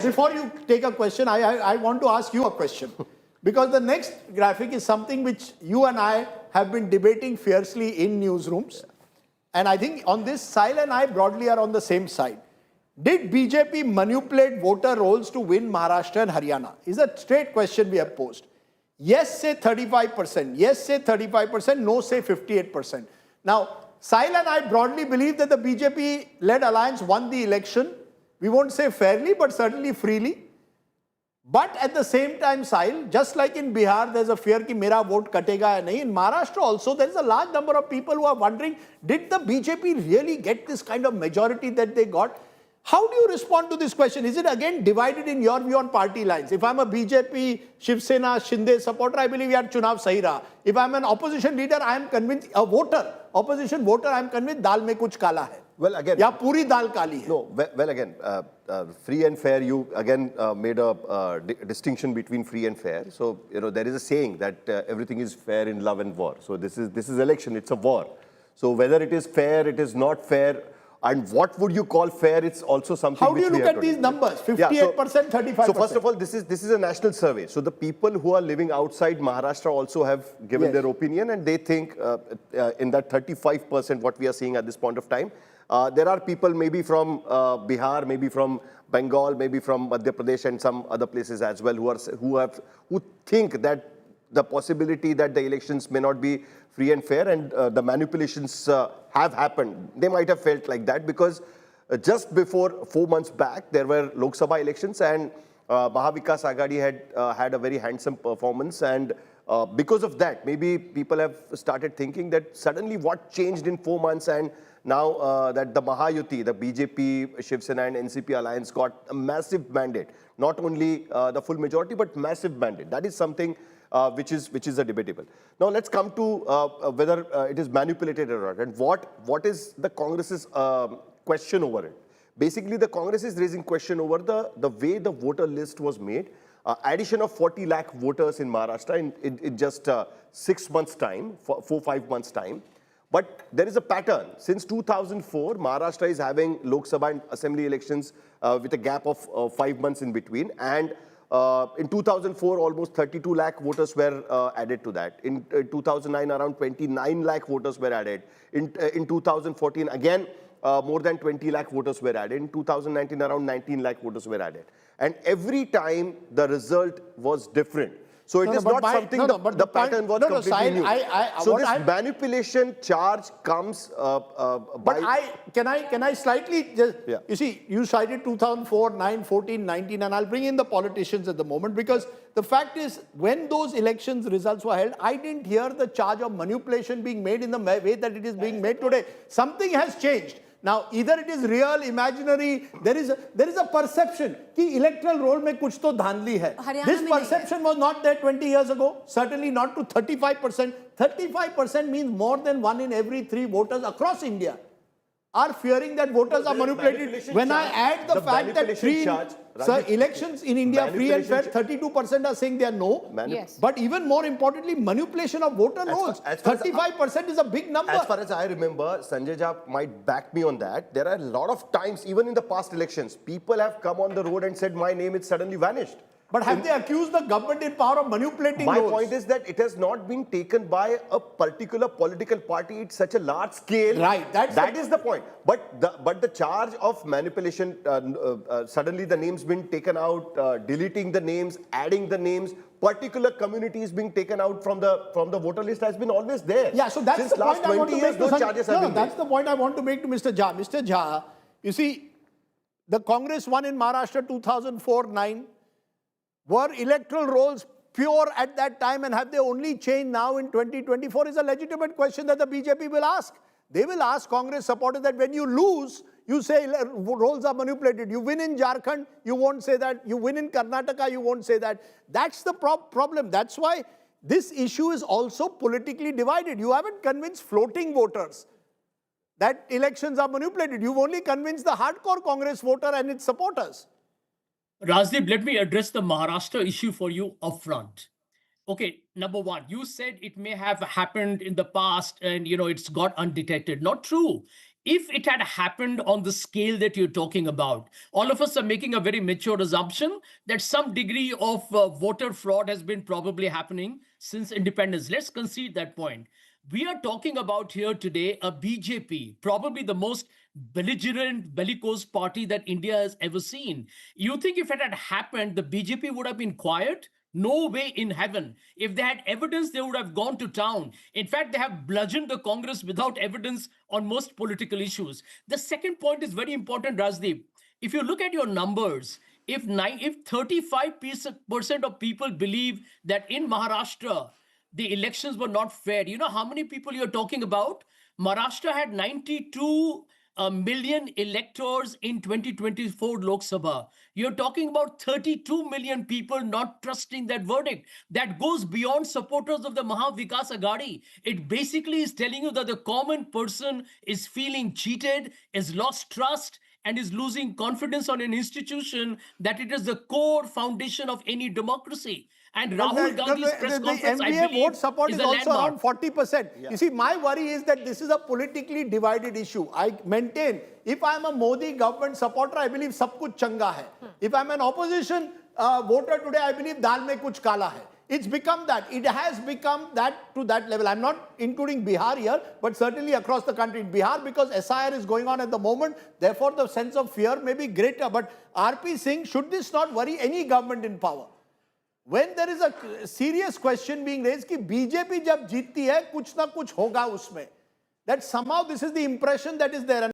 before you take a question, I want to ask you a question. Because the next graphic is something which you and I have been debating fiercely in newsrooms. And I think on this, Sahil and I broadly are on the same side. Did BJP manipulate voter rolls to win Maharashtra and Haryana? Is a straight question we have posed. Yes, say 35%. Yes, say 35%. No, say 58%. Now, Sahil and I broadly believe that the BJP-led alliance won the election. We won't say fairly, but certainly freely. But at the same time, Sahil, just like in Bihar, there's a fear that mera vote katega or nahi. In Maharashtra also, there is a large number of people who are wondering, did the BJP really get this kind of majority that they got? How do you respond to this question? Is it again divided in your view on party lines? If I'm a BJP, Shiv Sena, Shinde supporter, I believe yaar chunav sahi raha. If I'm an opposition leader, I am convinced, a voter, opposition voter, I am convinced dal mein kuch kala hai. Well, again, ya puri dal kali hai. No, well, again, free and fair, you again made a distinction between free and fair. So, you know, there is a saying that everything is fair in love and war. So this is election, it's a war. So whether it is fair, it is not fair, and what would you call fair? It's also something. How do you look at these numbers? 58%, 35%. So first of all, this is a national survey. So the people who are living outside Maharashtra also have given their opinion, and they think in that 35% what we are seeing at this point of time, there are people maybe from Bihar, maybe from Bengal, maybe from Madhya Pradesh and some other places as well who think that the possibility that the elections may not be free and fair, and the manipulations have happened. They might have felt like that because just before 4 months back, there were Lok Sabha elections, and Mahavikas Aghadi had a very handsome performance, and because of that, maybe people have started thinking that suddenly what changed in 4 months, and now that the Mahayuti, the BJP, Shiv Sena and NCP alliance got a massive mandate, not only the full majority, but massive mandate. That is something which is a debatable. Now let's come to whether it is manipulated or not, and what is the Congress's question over it. Basically, the Congress is raising question over the way the voter list was made. Addition of 40 lakh voters in Maharashtra in just 6 months' time, 4-5 months' time. But there is a pattern. Since 2004, Maharashtra is having Lok Sabha and Assembly elections with a gap of 5 months in between. And in 2004, almost 32 lakh voters were added to that. In 2009, around 29 lakh voters were added. In 2014, again, more than 20 lakh voters were added. In 2019, around 19 lakh voters were added. And every time the result was different. So it is not something, the pattern was completely new. So this manipulation charge comes Can I slightly just, you see, you cited 2004, 9, 14, 19, and I'll bring in the politicians at the moment, because the fact is, when those elections results were held, I didn't hear the charge of manipulation being made in the way that it is being made today. Something has changed. Now, either it is real, imaginary, there is a perception that electoral roll mein kuch to dhandli hai. This perception was not there 20 years ago, certainly not to 35%. 35% means more than 1 in every 3 voters across India are fearing that voters are manipulated. When I add the fact that elections in India free and fair, 32% are saying they are no. Yes. But even more importantly, manipulation of voter rolls. 35% is a big number. As far as I remember, Sanjay Jha might back me on that. There are a lot of times, even in the past elections, people have come on the road and said, my name is suddenly vanished. But have they accused the government in power of manipulating My rolls? point is that it has not been taken by a particular political party. It's such a large scale. Right. That is the point. But the charge of manipulation, suddenly the names being taken out, deleting the names, adding the names, particular communities being taken out from the voter list has been always there. Yeah, so that's Since the point I want to make to that's the point I want to make to Mr. Jha. Mr. Jha, you see, the Congress won in Maharashtra 2004-9. Were electoral rolls pure at that time, and have they only changed now in 2024 is a legitimate question that the BJP will ask. They will ask Congress supporters that when you lose, you say rolls are manipulated. You win in Jharkhand, you won't say that. You win in Karnataka, you won't say that. That's the problem. That's why this issue is also politically divided. You haven't convinced floating voters that elections are manipulated. You've only convinced the hardcore Congress voter and its supporters. Rajdeep, let me address the Maharashtra issue for you upfront. Okay, number one, you said it may have happened in the past and, it's got undetected. Not true. if it had happened on the scale that you're talking about, all of us are making a very mature assumption that some degree of voter fraud has been probably happening since independence. Let's concede that point. We are talking about here today a BJP, probably the most belligerent, bellicose party that India has ever seen. You think if it had happened, the BJP would have been quiet? No way in heaven. If they had evidence, they would have gone to town. In fact, they have bludgeoned the Congress without evidence on most political issues. The second point is very important, Rajdeep. If you look at your numbers, if 35% of people believe that in Maharashtra, the elections were not fair, you know how many people you're talking about? Maharashtra had 92 million electors in 2024 Lok Sabha. You're talking about 32 million people not trusting that verdict. That goes beyond supporters of the Maha Vikas Aghadi. It basically is telling you that the common person is feeling cheated, is lost trust, and is losing confidence on an institution that it is the core foundation of any democracy. And Rahul Gandhi's press conference, I MVA believe, vote support is a also landmark. around 40%. You see, my worry is that this is a politically divided issue. I maintain, if I'm a Modi government supporter, I believe sab kuch changa hai. If I'm an opposition voter today, I believe dal mein kuch kala hai. It's become that. It has become that to that level. I'm not including Bihar here, but certainly across the country. In Bihar, because SIR is going on at the moment, therefore the sense of fear may be greater. But RP Singh, should this not worry any government in power? When there is a serious question being raised कि BJP जब जीतती है कुछ ना कुछ होगा उसमें, that somehow this is the impression that is there.